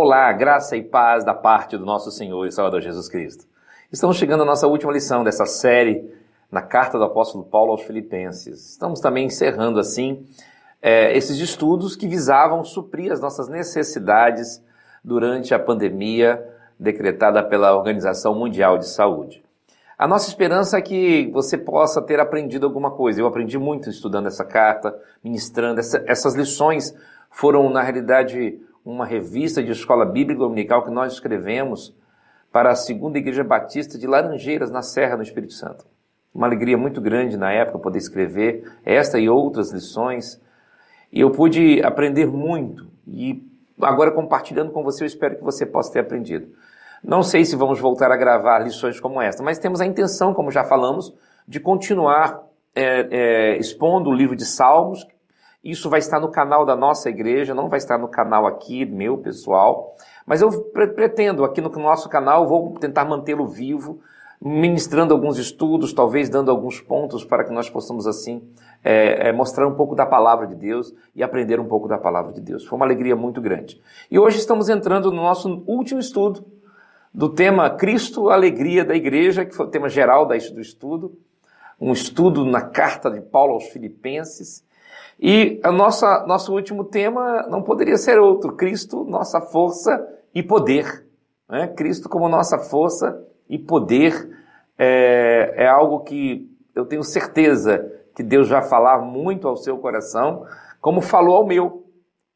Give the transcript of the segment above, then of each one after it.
Olá, graça e paz da parte do nosso Senhor e Salvador Jesus Cristo. Estamos chegando à nossa última lição dessa série na carta do apóstolo Paulo aos Filipenses. Estamos também encerrando assim esses estudos que visavam suprir as nossas necessidades durante a pandemia decretada pela Organização Mundial de Saúde. A nossa esperança é que você possa ter aprendido alguma coisa. Eu aprendi muito estudando essa carta, ministrando. Essas lições foram, na realidade, uma revista de escola bíblica dominical que nós escrevemos para a Segunda Igreja Batista de Laranjeiras, na Serra, no Espírito Santo. Uma alegria muito grande na época poder escrever esta e outras lições. E eu pude aprender muito. E agora, compartilhando com você, eu espero que você possa ter aprendido. Não sei se vamos voltar a gravar lições como esta, mas temos a intenção, como já falamos, de continuar expondo o livro de Salmos. Isso vai estar no canal da nossa igreja, não vai estar no canal aqui, meu pessoal. Mas eu pretendo, aqui no nosso canal, vou tentar mantê-lo vivo, ministrando alguns estudos, talvez dando alguns pontos para que nós possamos, assim, mostrar um pouco da palavra de Deus e aprender um pouco da palavra de Deus. Foi uma alegria muito grande. E hoje estamos entrando no nosso último estudo do tema Cristo, a Alegria da Igreja, que foi o tema geral do estudo, um estudo na carta de Paulo aos Filipenses. E nosso último tema não poderia ser outro: Cristo, nossa força e poder. Né? Cristo como nossa força e poder é algo que eu tenho certeza que Deus vai falar muito ao seu coração, como falou ao meu.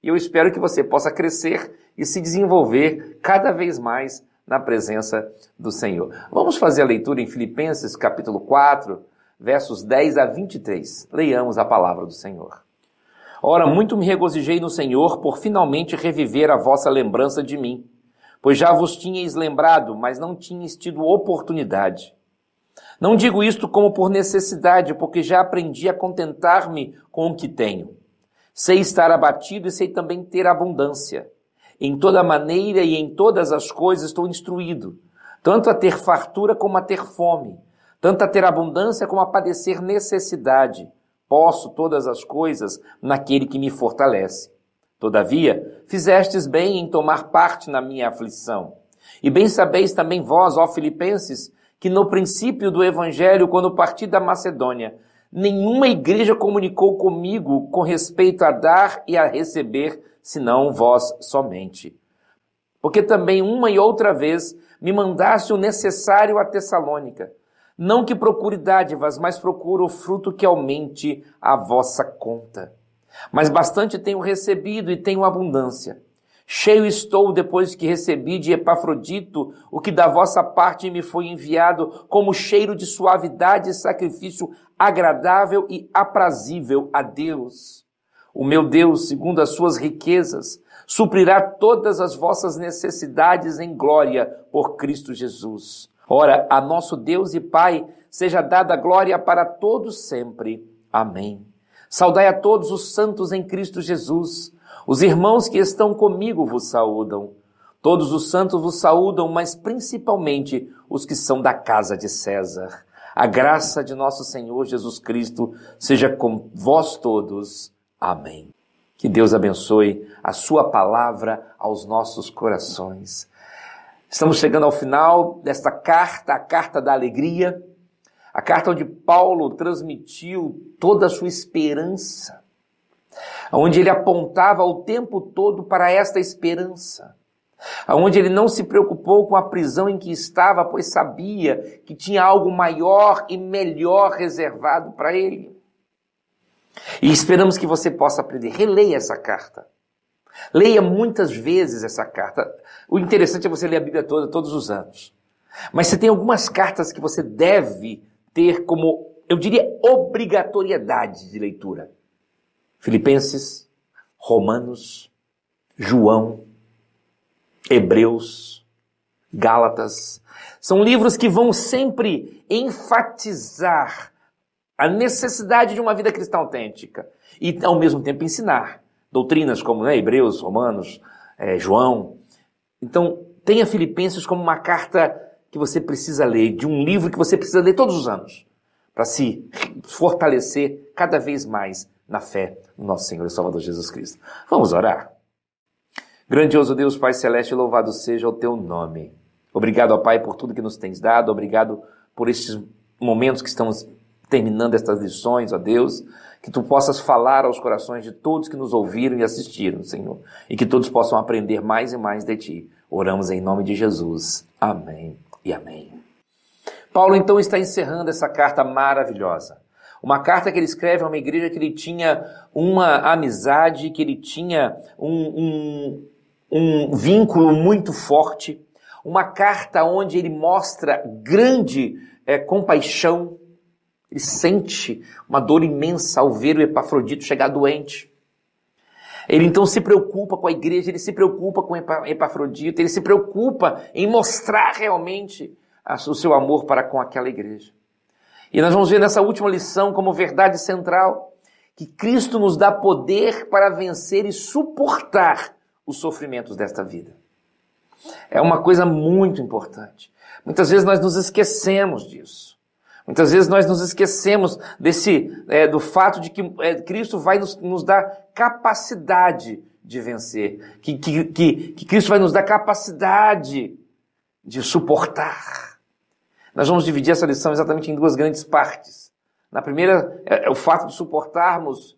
E eu espero que você possa crescer e se desenvolver cada vez mais na presença do Senhor. Vamos fazer a leitura em Filipenses capítulo 4, versos 10 a 23. Leiamos a palavra do Senhor. Ora, muito me regozijei no Senhor por finalmente reviver a vossa lembrança de mim, pois já vos tinhais lembrado, mas não tinhais tido oportunidade. Não digo isto como por necessidade, porque já aprendi a contentar-me com o que tenho. Sei estar abatido e sei também ter abundância. Em toda maneira e em todas as coisas estou instruído, tanto a ter fartura como a ter fome, tanto a ter abundância como a padecer necessidade. Posso todas as coisas naquele que me fortalece. Todavia, fizestes bem em tomar parte na minha aflição. E bem sabeis também vós, ó Filipenses, que no princípio do Evangelho, quando parti da Macedônia, nenhuma igreja comunicou comigo com respeito a dar e a receber, senão vós somente. Porque também uma e outra vez me mandaste o necessário a Tessalônica. Não que procure dádivas, mas procuro o fruto que aumente a vossa conta. Mas bastante tenho recebido e tenho abundância. Cheio estou depois que recebi de Epafrodito o que da vossa parte me foi enviado como cheiro de suavidade e sacrifício agradável e aprazível a Deus. O meu Deus, segundo as suas riquezas, suprirá todas as vossas necessidades em glória por Cristo Jesus. Ora, a nosso Deus e Pai seja dada glória para todos sempre. Amém. Saudai a todos os santos em Cristo Jesus. Os irmãos que estão comigo vos saúdam. Todos os santos vos saúdam, mas principalmente os que são da casa de César. A graça de nosso Senhor Jesus Cristo seja com vós todos. Amém. Que Deus abençoe a sua palavra aos nossos corações. Estamos chegando ao final desta carta, a carta da alegria, a carta onde Paulo transmitiu toda a sua esperança, onde ele apontava o tempo todo para esta esperança, onde ele não se preocupou com a prisão em que estava, pois sabia que tinha algo maior e melhor reservado para ele. E esperamos que você possa aprender. Releia essa carta. Leia muitas vezes essa carta. O interessante é você ler a Bíblia toda, todos os anos. Mas você tem algumas cartas que você deve ter como, eu diria, obrigatoriedade de leitura. Filipenses, Romanos, João, Hebreus, Gálatas. São livros que vão sempre enfatizar a necessidade de uma vida cristã autêntica e, ao mesmo tempo, ensinar doutrinas como Hebreus, Romanos, João. Então, tenha Filipenses como uma carta que você precisa ler, de um livro que você precisa ler todos os anos, para se fortalecer cada vez mais na fé no nosso Senhor e Salvador Jesus Cristo. Vamos orar? Grandioso Deus, Pai Celeste, louvado seja o teu nome. Obrigado, ó Pai, por tudo que nos tens dado. Obrigado por estes momentos que estamos terminando estas lições, ó Deus. Que tu possas falar aos corações de todos que nos ouviram e assistiram, Senhor. E que todos possam aprender mais e mais de ti. Oramos em nome de Jesus. Amém e amém. Paulo, então, está encerrando essa carta maravilhosa. Uma carta que ele escreve a uma igreja que ele tinha uma amizade, que ele tinha um vínculo muito forte. Uma carta onde ele mostra grande compaixão. Ele sente uma dor imensa ao ver o Epafrodito chegar doente. Ele então se preocupa com a igreja, ele se preocupa com o Epafrodito, ele se preocupa em mostrar realmente o seu amor para com aquela igreja. E nós vamos ver nessa última lição como verdade central que Cristo nos dá poder para vencer e suportar os sofrimentos desta vida. É uma coisa muito importante. Muitas vezes nós nos esquecemos disso. Muitas vezes nós nos esquecemos do fato de que Cristo vai nos dar capacidade de vencer. Que Cristo vai nos dar capacidade de suportar. Nós vamos dividir essa lição exatamente em duas grandes partes. Na primeira, é o fato de suportarmos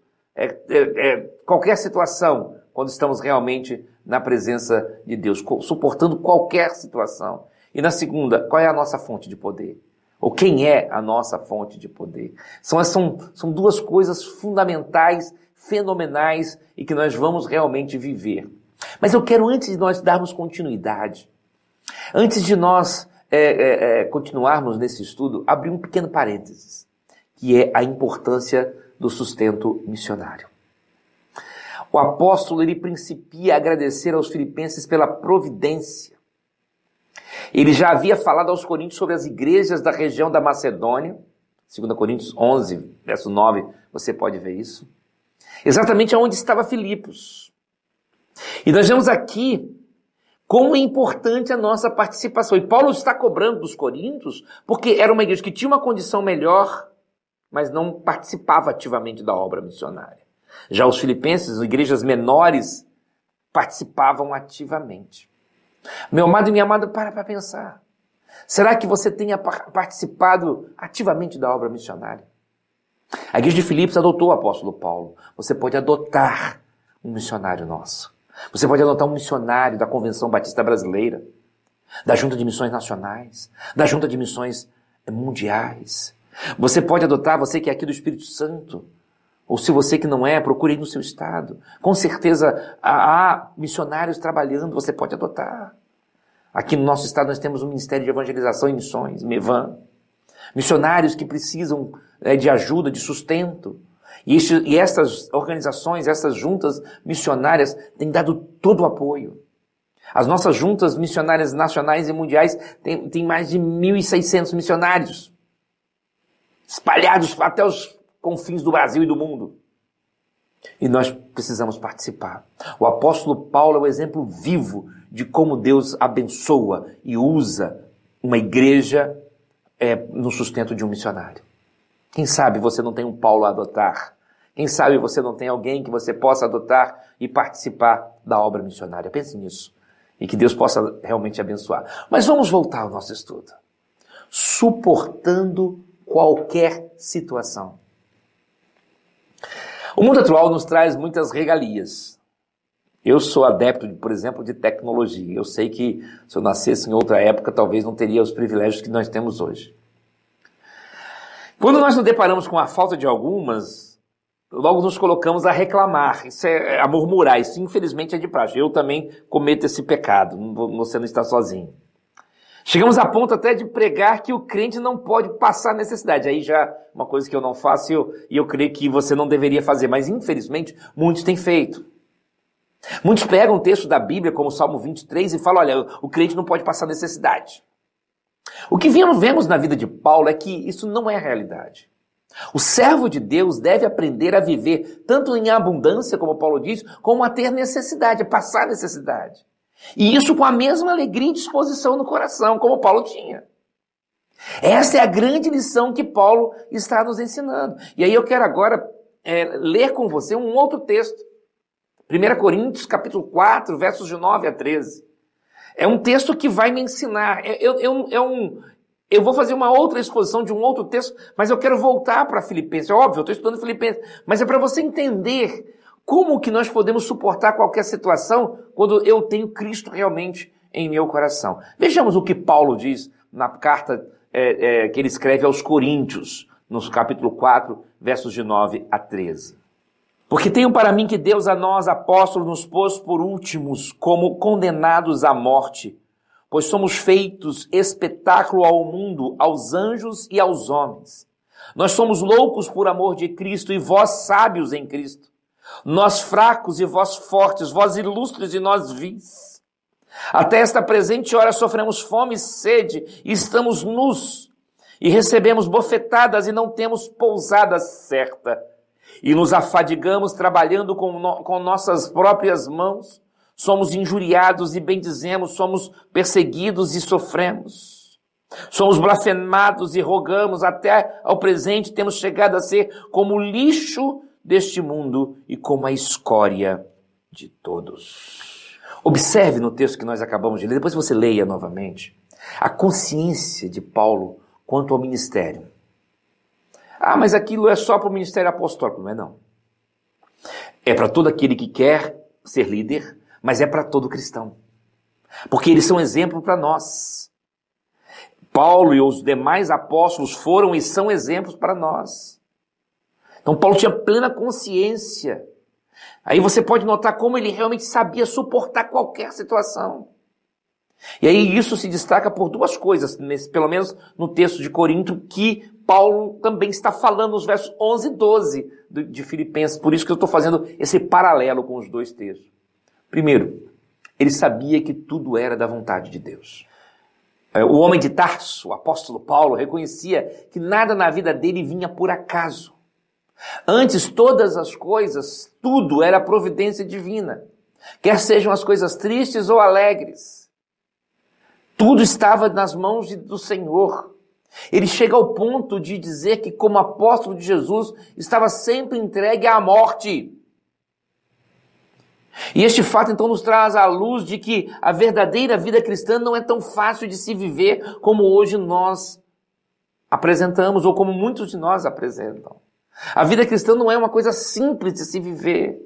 qualquer situação quando estamos realmente na presença de Deus, suportando qualquer situação. E na segunda, qual é a nossa fonte de poder? Ou quem é a nossa fonte de poder? São duas coisas fundamentais, fenomenais e que nós vamos realmente viver. Mas eu quero, antes de nós darmos continuidade, antes de nós continuarmos nesse estudo, abrir um pequeno parênteses, que é a importância do sustento missionário. O apóstolo, ele principia a agradecer aos filipenses pela providência. Ele já havia falado aos coríntios sobre as igrejas da região da Macedônia, 2 Coríntios 11, verso 9, você pode ver isso. Exatamente onde estava Filipos. E nós vemos aqui como é importante a nossa participação. E Paulo está cobrando dos coríntios porque era uma igreja que tinha uma condição melhor, mas não participava ativamente da obra missionária. Já os filipenses, igrejas menores, participavam ativamente. Meu amado e minha amada, para pensar. Será que você tenha participado ativamente da obra missionária? A igreja de Filipos adotou o apóstolo Paulo. Você pode adotar um missionário nosso. Você pode adotar um missionário da Convenção Batista Brasileira, da Junta de Missões Nacionais, da Junta de Missões Mundiais. Você pode adotar, você que é aqui do Espírito Santo, ou se você que não é, procure aí no seu estado. Com certeza há missionários trabalhando, você pode adotar. Aqui no nosso estado nós temos um Ministério de Evangelização e Missões, MEVAM. Missionários que precisam de ajuda, de sustento. E essas organizações, essas juntas missionárias têm dado todo o apoio. As nossas juntas missionárias nacionais e mundiais têm mais de 1.600 missionários, espalhados até os confins do Brasil e do mundo. E nós precisamos participar. O apóstolo Paulo é o exemplo vivo de como Deus abençoa e usa uma igreja no sustento de um missionário. Quem sabe você não tem um Paulo a adotar? Quem sabe você não tem alguém que você possa adotar e participar da obra missionária? Pense nisso. E que Deus possa realmente abençoar. Mas vamos voltar ao nosso estudo. Suportando qualquer situação. O mundo atual nos traz muitas regalias. Eu sou adepto, por exemplo, de tecnologia. Eu sei que se eu nascesse em outra época, talvez não teria os privilégios que nós temos hoje. Quando nós nos deparamos com a falta de algumas, logo nos colocamos a reclamar, a murmurar. Isso, infelizmente, é de praxe. Eu também cometo esse pecado, você não está sozinho. Chegamos a ponto até de pregar que o crente não pode passar necessidade. Aí já uma coisa que eu não faço e eu creio que você não deveria fazer. Mas, infelizmente, muitos têm feito. Muitos pegam o texto da Bíblia, como o Salmo 23, e falam, olha, o crente não pode passar necessidade. O que vemos na vida de Paulo é que isso não é a realidade. O servo de Deus deve aprender a viver tanto em abundância, como Paulo diz, como a ter necessidade, a passar necessidade. E isso com a mesma alegria e disposição no coração, como Paulo tinha. Essa é a grande lição que Paulo está nos ensinando. E aí eu quero agora ler com você um outro texto, 1 Coríntios, capítulo 4, versos de 9 a 13. É um texto que vai me ensinar. Eu vou fazer uma outra exposição de um outro texto, mas eu quero voltar para Filipenses. É óbvio, eu estou estudando Filipenses, mas é para você entender como que nós podemos suportar qualquer situação quando eu tenho Cristo realmente em meu coração. Vejamos o que Paulo diz na carta que ele escreve aos Coríntios, no capítulo 4, versos de 9 a 13. Porque tenho para mim que Deus a nós, apóstolos, nos pôs por últimos, como condenados à morte, pois somos feitos espetáculo ao mundo, aos anjos e aos homens. Nós somos loucos por amor de Cristo e vós sábios em Cristo. Nós fracos e vós fortes, vós ilustres e nós vis. Até esta presente hora sofremos fome e sede e estamos nus. E recebemos bofetadas e não temos pousada certa. E nos afadigamos trabalhando com nossas próprias mãos. Somos injuriados e bendizemos, somos perseguidos e sofremos. Somos blasfemados e rogamos, até ao presente temos chegado a ser como o lixo deste mundo e como a escória de todos. Observe no texto que nós acabamos de ler, depois você leia novamente, a consciência de Paulo quanto ao ministério. Ah, mas aquilo é só para o ministério apostólico. Não é não. É para todo aquele que quer ser líder, mas é para todo cristão. Porque eles são exemplo para nós. Paulo e os demais apóstolos foram e são exemplos para nós. Então Paulo tinha plena consciência. Aí você pode notar como ele realmente sabia suportar qualquer situação. E aí isso se destaca por duas coisas, pelo menos no texto de Corinto, que Paulo também está falando nos versos 11 e 12 de Filipenses. Por isso que eu estou fazendo esse paralelo com os dois textos. Primeiro, ele sabia que tudo era da vontade de Deus. O homem de Tarso, o apóstolo Paulo, reconhecia que nada na vida dele vinha por acaso. Antes, todas as coisas, tudo era providência divina. Quer sejam as coisas tristes ou alegres. Tudo estava nas mãos do Senhor. Ele chega ao ponto de dizer que, como apóstolo de Jesus, estava sempre entregue à morte. E este fato, então, nos traz à luz de que a verdadeira vida cristã não é tão fácil de se viver como hoje nós apresentamos, ou como muitos de nós apresentam. A vida cristã não é uma coisa simples de se viver.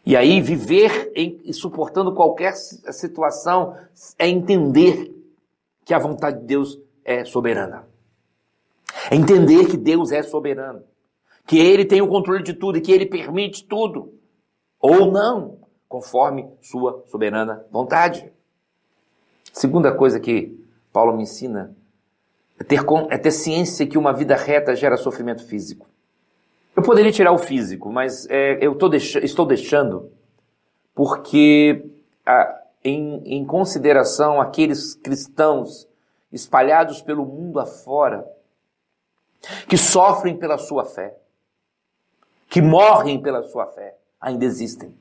E aí, viver suportando qualquer situação é entender que a vontade de Deus é soberana. É entender que Deus é soberano. Que Ele tem o controle de tudo e que Ele permite tudo. Ou não, conforme sua soberana vontade. Segunda coisa que Paulo me ensina é ter ciência que uma vida reta gera sofrimento físico. Eu poderia tirar o físico, mas eu estou deixando porque, em consideração aqueles cristãos espalhados pelo mundo afora, que sofrem pela sua fé, que morrem pela sua fé, ainda existem.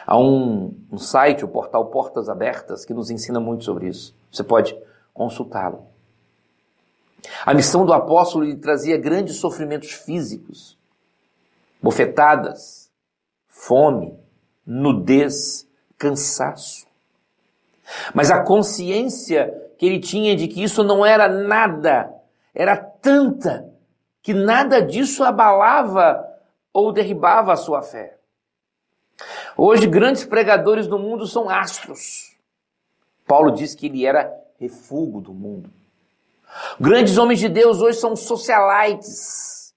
Há um site, o portal Portas Abertas, que nos ensina muito sobre isso. Você pode consultá-lo. A missão do apóstolo lhe trazia grandes sofrimentos físicos, bofetadas, fome, nudez, cansaço. Mas a consciência que ele tinha de que isso não era nada, era tanta, que nada disso abalava ou derribava a sua fé. Hoje, grandes pregadores do mundo são astros. Paulo diz que ele era refúgio do mundo. Grandes homens de Deus hoje são socialites.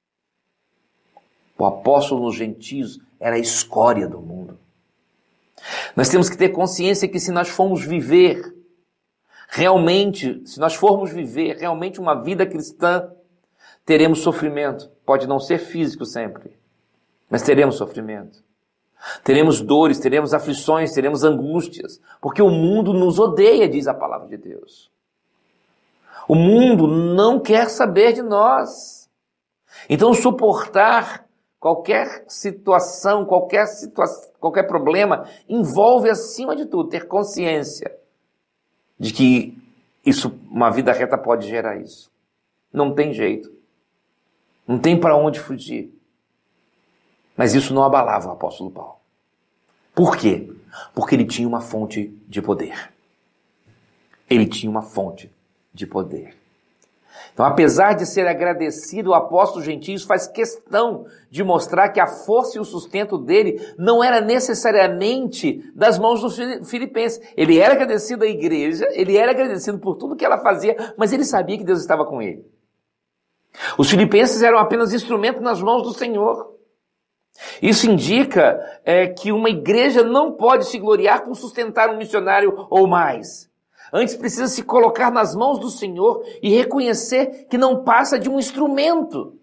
O apóstolo nos gentios era a escória do mundo. Nós temos que ter consciência que se nós formos viver realmente uma vida cristã, teremos sofrimento. Pode não ser físico sempre, mas teremos sofrimento. Teremos dores, teremos aflições, teremos angústias, porque o mundo nos odeia, diz a palavra de Deus. O mundo não quer saber de nós. Então, suportar qualquer situação, qualquer problema, envolve, acima de tudo, ter consciência de que uma vida reta pode gerar isso. Não tem jeito. Não tem para onde fugir. Mas isso não abalava o apóstolo Paulo. Por quê? Porque ele tinha uma fonte de poder. Ele tinha uma fonte de poder. Então, apesar de ser agradecido, o apóstolo Gentios faz questão de mostrar que a força e o sustento dele não era necessariamente das mãos dos filipenses. Ele era agradecido à igreja, ele era agradecido por tudo que ela fazia, mas ele sabia que Deus estava com ele. Os filipenses eram apenas instrumentos nas mãos do Senhor. Isso indica que uma igreja não pode se gloriar por sustentar um missionário ou mais. Antes precisa se colocar nas mãos do Senhor e reconhecer que não passa de um instrumento.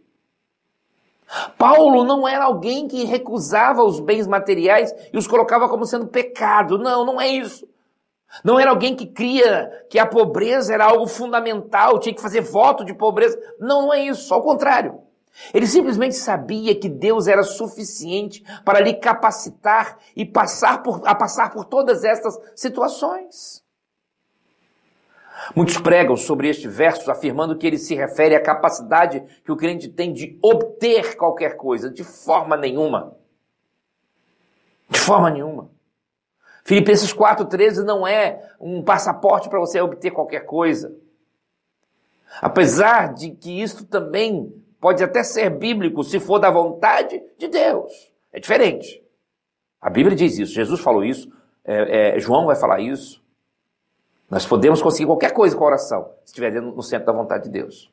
Paulo não era alguém que recusava os bens materiais e os colocava como sendo pecado. Não, não é isso. Não era alguém que cria que a pobreza era algo fundamental, tinha que fazer voto de pobreza. Não, não é isso, ao contrário. Ele simplesmente sabia que Deus era suficiente para lhe capacitar e passar por todas estas situações. Muitos pregam sobre este verso afirmando que ele se refere à capacidade que o crente tem de obter qualquer coisa. De forma nenhuma. De forma nenhuma. Filipenses 4,13 não é um passaporte para você obter qualquer coisa. Apesar de que isso também pode até ser bíblico se for da vontade de Deus. É diferente. A Bíblia diz isso. Jesus falou isso. João vai falar isso. Nós podemos conseguir qualquer coisa com a oração, se estiver no centro da vontade de Deus.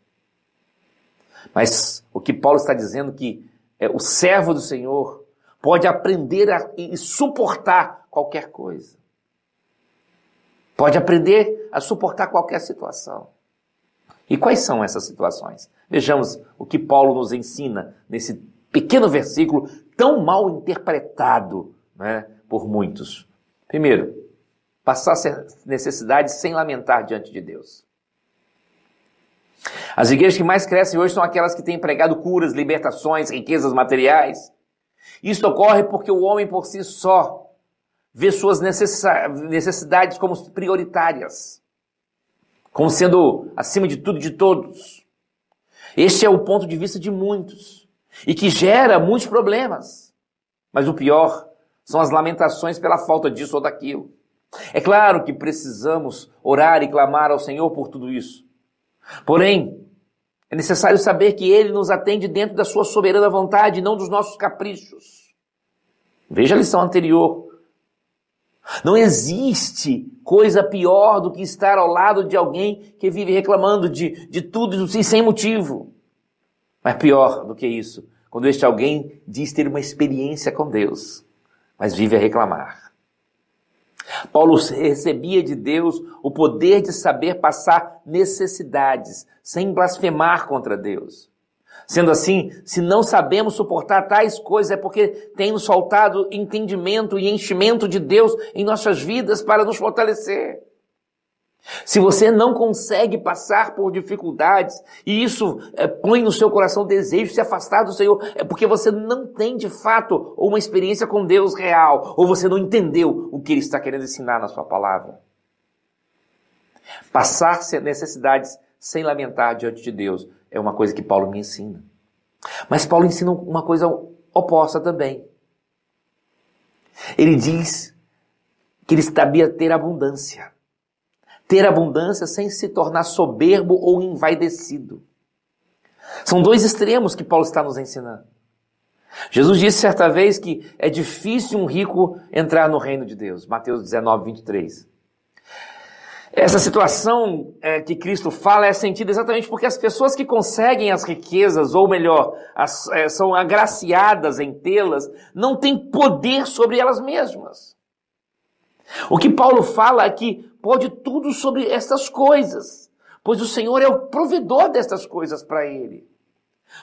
Mas o que Paulo está dizendo é que o servo do Senhor pode aprender e suportar qualquer coisa. Pode aprender a suportar qualquer situação. E quais são essas situações? Vejamos o que Paulo nos ensina nesse pequeno versículo tão mal interpretado, né, por muitos. Primeiro, passar necessidades sem lamentar diante de Deus. As igrejas que mais crescem hoje são aquelas que têm pregado curas, libertações, riquezas materiais. Isso ocorre porque o homem por si só vê suas necessidades como prioritárias, como sendo acima de tudo e de todos. Este é o ponto de vista de muitos e que gera muitos problemas. Mas o pior são as lamentações pela falta disso ou daquilo. É claro que precisamos orar e clamar ao Senhor por tudo isso. Porém, é necessário saber que Ele nos atende dentro da sua soberana vontade, não dos nossos caprichos. Veja a lição anterior. Não existe coisa pior do que estar ao lado de alguém que vive reclamando de tudo e sem motivo. Mas pior do que isso, quando este alguém diz ter uma experiência com Deus, mas vive a reclamar. Paulo recebia de Deus o poder de saber passar necessidades, sem blasfemar contra Deus. Sendo assim, se não sabemos suportar tais coisas, é porque tem nos faltado entendimento e enchimento de Deus em nossas vidas para nos fortalecer. Se você não consegue passar por dificuldades, e isso põe no seu coração o desejo de se afastar do Senhor, é porque você não tem de fato uma experiência com Deus real, ou você não entendeu o que Ele está querendo ensinar na sua palavra. Passar necessidades sem lamentar diante de Deus é uma coisa que Paulo me ensina. Mas Paulo ensina uma coisa oposta também. Ele diz que ele sabia ter abundância. Ter abundância sem se tornar soberbo ou envaidecido. São dois extremos que Paulo está nos ensinando. Jesus disse certa vez que é difícil um rico entrar no reino de Deus. Mateus 19:23. Essa situação que Cristo fala é sentida exatamente porque as pessoas que conseguem as riquezas, ou melhor, são agraciadas em tê-las, não têm poder sobre elas mesmas. O que Paulo fala é que pode tudo sobre estas coisas, pois o Senhor é o provedor destas coisas para ele.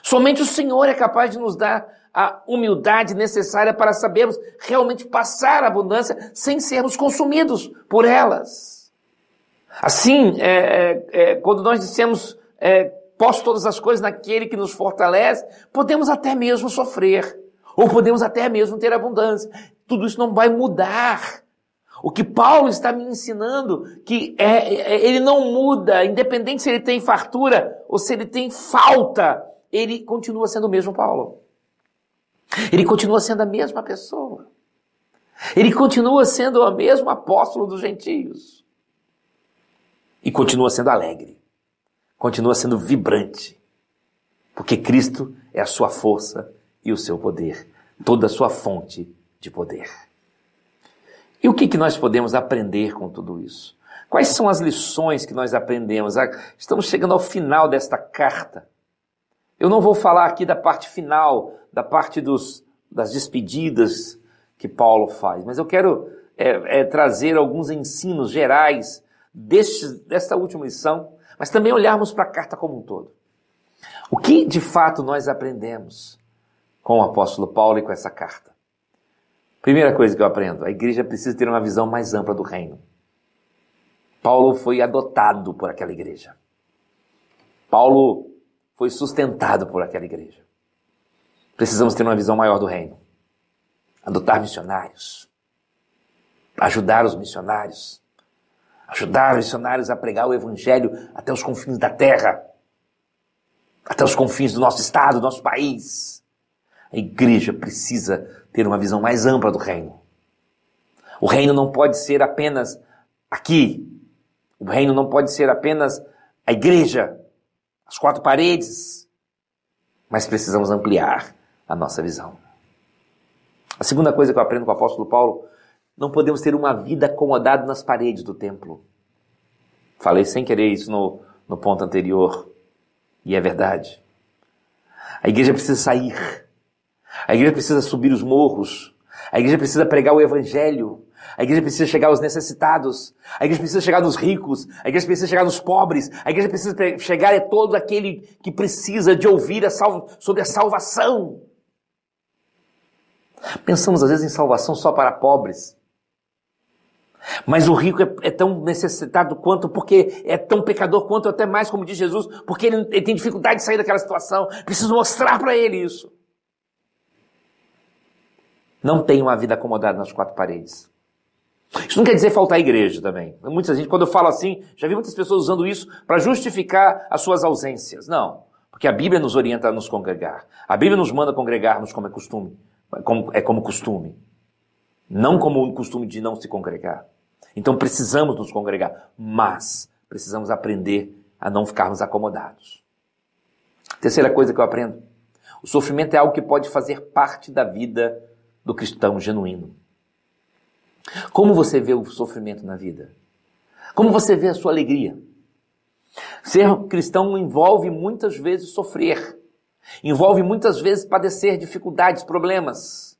Somente o Senhor é capaz de nos dar a humildade necessária para sabermos realmente passar a abundância sem sermos consumidos por elas. Assim, quando nós dissemos posso todas as coisas naquele que nos fortalece, podemos até mesmo sofrer, ou podemos até mesmo ter abundância. Tudo isso não vai mudar. O que Paulo está me ensinando, que ele não muda, independente se ele tem fartura ou se ele tem falta, ele continua sendo o mesmo Paulo. Ele continua sendo a mesma pessoa. Ele continua sendo o mesmo apóstolo dos gentios. E continua sendo alegre. Continua sendo vibrante. Porque Cristo é a sua força e o seu poder. Toda a sua fonte de poder. E o que nós podemos aprender com tudo isso? Quais são as lições que nós aprendemos? Estamos chegando ao final desta carta. Eu não vou falar aqui da parte final, da parte das despedidas que Paulo faz, mas eu quero trazer alguns ensinos gerais desta última lição, mas também olharmos para a carta como um todo. O que de fato nós aprendemos com o apóstolo Paulo e com essa carta? Primeira coisa que eu aprendo, a igreja precisa ter uma visão mais ampla do reino. Paulo foi adotado por aquela igreja. Paulo foi sustentado por aquela igreja. Precisamos ter uma visão maior do reino. Adotar missionários. Ajudar os missionários. Ajudar os missionários a pregar o evangelho até os confins da terra. Até os confins do nosso estado, do nosso país. A igreja precisa ter uma visão mais ampla do reino. O reino não pode ser apenas aqui. O reino não pode ser apenas a igreja, as quatro paredes. Mas precisamos ampliar a nossa visão. A segunda coisa que eu aprendo com o apóstolo Paulo, não podemos ter uma vida acomodada nas paredes do templo. Falei sem querer isso no ponto anterior. E é verdade. A igreja precisa sair. A igreja precisa subir os morros. A igreja precisa pregar o evangelho. A igreja precisa chegar aos necessitados. A igreja precisa chegar nos ricos. A igreja precisa chegar nos pobres. A igreja precisa chegar a todo aquele que precisa de ouvir sobre a salvação. Pensamos às vezes em salvação só para pobres. Mas o rico é tão necessitado quanto, porque é tão pecador quanto, até mais, como diz Jesus, porque ele tem dificuldade de sair daquela situação. Preciso mostrar para ele isso. Não tem uma vida acomodada nas quatro paredes. Isso não quer dizer faltar à igreja também. Muita gente, quando eu falo assim, já vi muitas pessoas usando isso para justificar as suas ausências. Não, porque a Bíblia nos orienta a nos congregar. A Bíblia nos manda congregarmos como é costume. Como costume. Não como o costume de não se congregar. Então precisamos nos congregar, mas precisamos aprender a não ficarmos acomodados. Terceira coisa que eu aprendo. O sofrimento é algo que pode fazer parte da vida do cristão genuíno. Como você vê o sofrimento na vida? Como você vê a sua alegria? Ser cristão envolve muitas vezes sofrer. Envolve muitas vezes padecer dificuldades, problemas.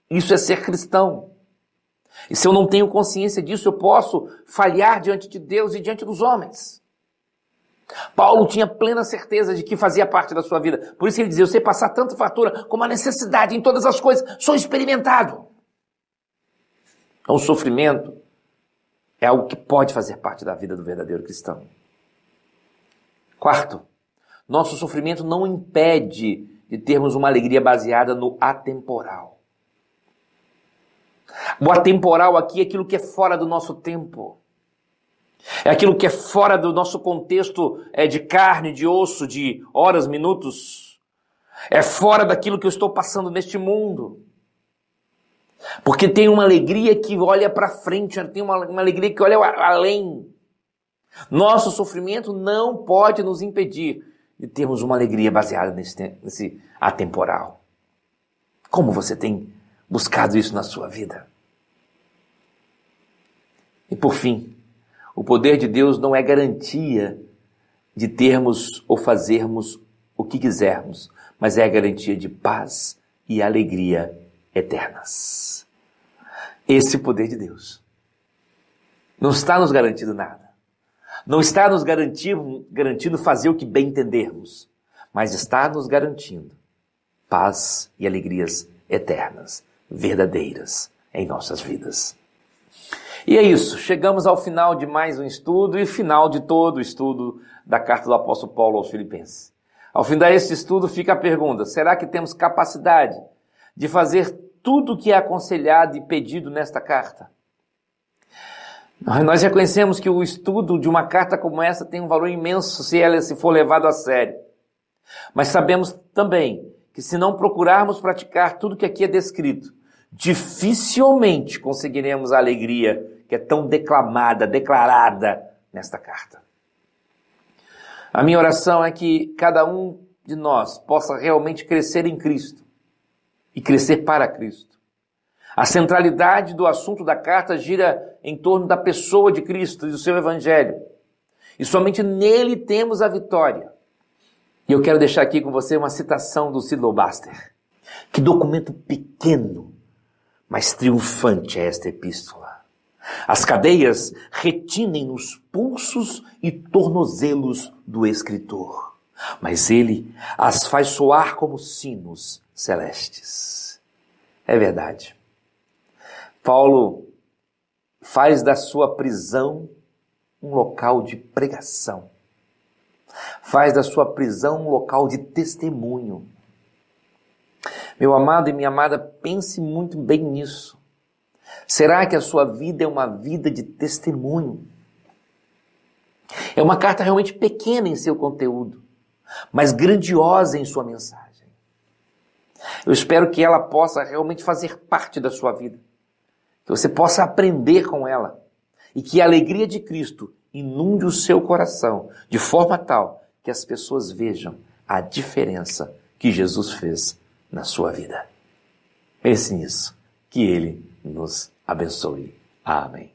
Isso é ser cristão. E se eu não tenho consciência disso, eu posso falhar diante de Deus e diante dos homens. Paulo tinha plena certeza de que fazia parte da sua vida. Por isso ele dizia, eu sei passar tanta fartura como a necessidade em todas as coisas. Sou experimentado. Então o sofrimento é algo que pode fazer parte da vida do verdadeiro cristão. Quarto, nosso sofrimento não impede de termos uma alegria baseada no atemporal. O atemporal aqui é aquilo que é fora do nosso tempo. É aquilo que é fora do nosso contexto de carne, de osso, de horas, minutos. É fora daquilo que eu estou passando neste mundo. Porque tem uma alegria que olha para frente, tem uma alegria que olha além. Nosso sofrimento não pode nos impedir de termos uma alegria baseada nesse atemporal. Como você tem buscado isso na sua vida? E por fim, o poder de Deus não é garantia de termos ou fazermos o que quisermos, mas é a garantia de paz e alegria eternas. Esse poder de Deus não está nos garantindo nada. Não está nos garantindo fazer o que bem entendermos, mas está nos garantindo paz e alegrias eternas, verdadeiras em nossas vidas. E é isso, chegamos ao final de mais um estudo e final de todo o estudo da carta do apóstolo Paulo aos Filipenses. Ao findar este estudo fica a pergunta, será que temos capacidade de fazer tudo o que é aconselhado e pedido nesta carta? Nós reconhecemos que o estudo de uma carta como essa tem um valor imenso se for levado a sério. Mas sabemos também que se não procurarmos praticar tudo que aqui é descrito, dificilmente conseguiremos a alegria que é tão declamada, declarada nesta carta. A minha oração é que cada um de nós possa realmente crescer em Cristo e crescer para Cristo. A centralidade do assunto da carta gira em torno da pessoa de Cristo e do seu Evangelho. E somente nele temos a vitória. E eu quero deixar aqui com você uma citação do Sidlow Baster. Que documento pequeno, mas triunfante é esta epístola. As cadeias retinem nos pulsos e tornozelos do escritor, mas ele as faz soar como sinos celestes. É verdade. Paulo faz da sua prisão um local de pregação. Faz da sua prisão um local de testemunho. Meu amado e minha amada, pense muito bem nisso. Será que a sua vida é uma vida de testemunho? É uma carta realmente pequena em seu conteúdo, mas grandiosa em sua mensagem. Eu espero que ela possa realmente fazer parte da sua vida, que você possa aprender com ela e que a alegria de Cristo inunde o seu coração de forma tal que as pessoas vejam a diferença que Jesus fez na sua vida. Pense nisso, que Ele nos abençoe. Amém.